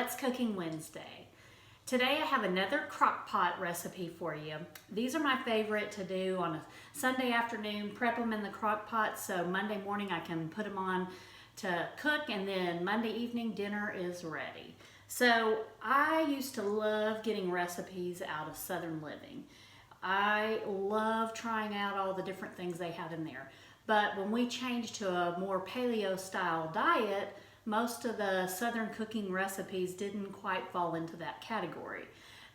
Let's Cooking Wednesday. Today I have another crock pot recipe for you. These are my favorite to do on a Sunday afternoon, prep them in the crock pot so Monday morning I can put them on to cook, and then Monday evening dinner is ready. So I used to love getting recipes out of Southern Living. I love trying out all the different things they had in there. But when we changed to a more paleo style diet, most of the Southern cooking recipes didn't quite fall into that category.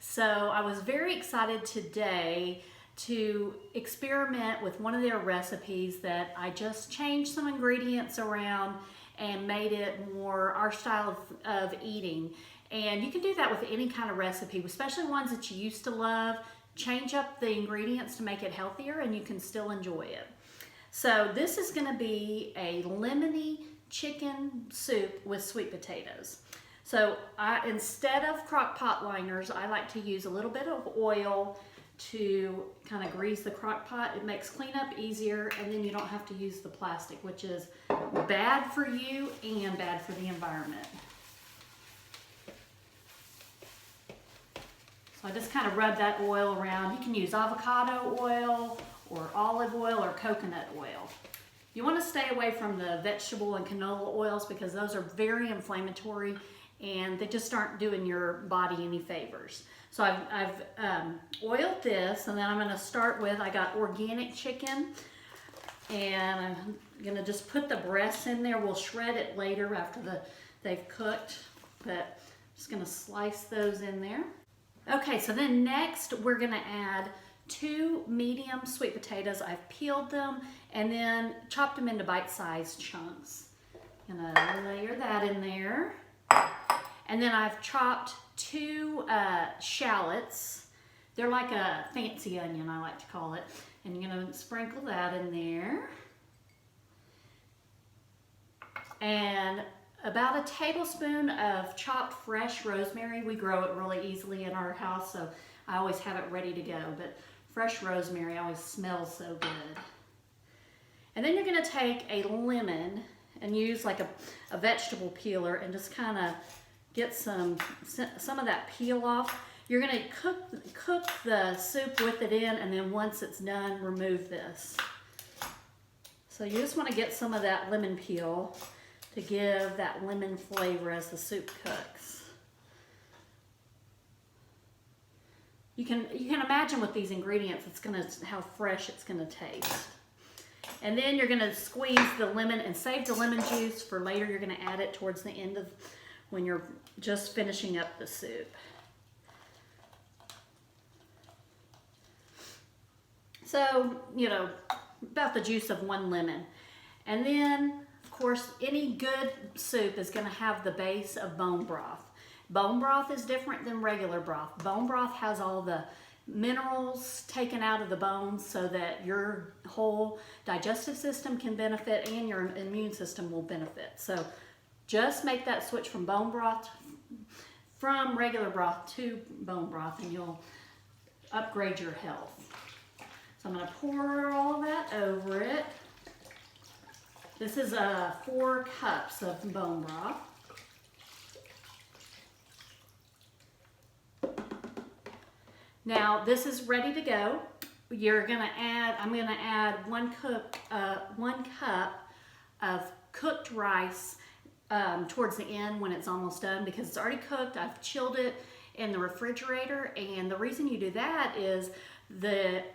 So I was very excited today to experiment with one of their recipes that I just changed some ingredients around and made it more our style of eating. And you can do that with any kind of recipe, especially ones that you used to love. Change up the ingredients to make it healthier and you can still enjoy it. So this is going to be a lemony chicken soup with sweet potatoes. So instead of crock pot liners, I like to use a little bit of oil to kind of grease the crock pot. It makes cleanup easier, and then you don't have to use the plastic, which is bad for you and bad for the environment. So I just kind of rub that oil around. You can use avocado oil or olive oil or coconut oil. You want to stay away from the vegetable and canola oils because those are very inflammatory and they just aren't doing your body any favors. So I've oiled this, and then I'm going to start with, I got organic chicken, and I'm going to just put the breasts in there. We'll shred it later after they've cooked, but I'm just going to slice those in there. Okay, so then next we're going to add 2 medium sweet potatoes. I've peeled them and then chopped them into bite-sized chunks. Gonna layer that in there. And then I've chopped 2 shallots. They're like a fancy onion, I like to call it. And you're gonna sprinkle that in there. And about a tablespoon of chopped fresh rosemary. We grow it really easily in our house, so I always have it ready to go. But fresh rosemary always smells so good. And then you're going to take a lemon and use like a vegetable peeler and just kind of get some of that peel off. You're going to cook the soup with it in, and then once it's done, remove this. So you just want to get some of that lemon peel to give that lemon flavor as the soup cooks. You can imagine with these ingredients, how fresh it's gonna taste. And then you're gonna squeeze the lemon and save the lemon juice for later. You're gonna add it towards the end of when you're just finishing up the soup. So, about the juice of 1 lemon. And then, of course, any good soup is gonna have the base of bone broth. Bone broth is different than regular broth. Bone broth has all the minerals taken out of the bones so that your whole digestive system can benefit and your immune system will benefit. So just make that switch from regular broth to bone broth, and you'll upgrade your health. So I'm going to pour all of that over it. This is 4 cups of bone broth. Now this is ready to go. I'm gonna add 1 cup of cooked rice towards the end when it's almost done, because it's already cooked. I've chilled it in the refrigerator, and the reason you do that is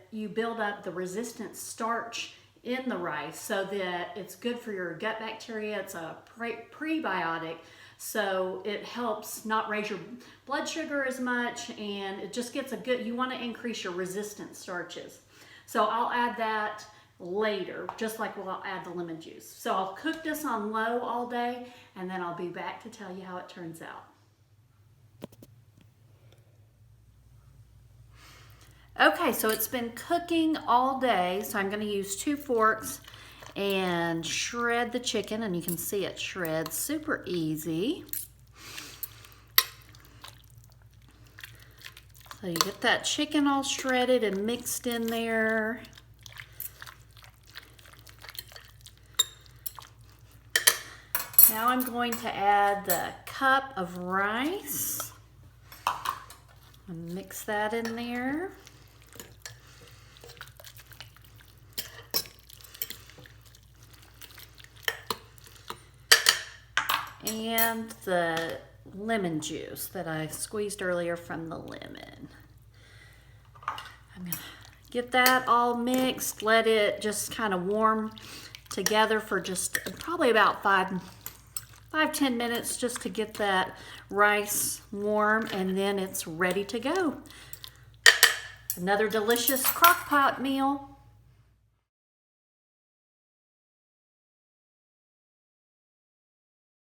you build up the resistant starch in the rice so that it's good for your gut bacteria. It's a prebiotic. So it helps not raise your blood sugar as much, and it just gets you want to increase your resistant starches. So I'll add that later, just like I'll add the lemon juice. So I'll cook this on low all day, and then I'll be back to tell you how it turns out. Okay, so it's been cooking all day, so I'm going to use 2 forks and shred the chicken, and you can see it shreds super easy. So you get that chicken all shredded and mixed in there. Now I'm going to add the cup of rice. And mix that in there. And the lemon juice that I squeezed earlier from the lemon. I'm gonna get that all mixed, let it just kind of warm together for just probably about 5-10 minutes just to get that rice warm, and then it's ready to go. Another delicious crock pot meal.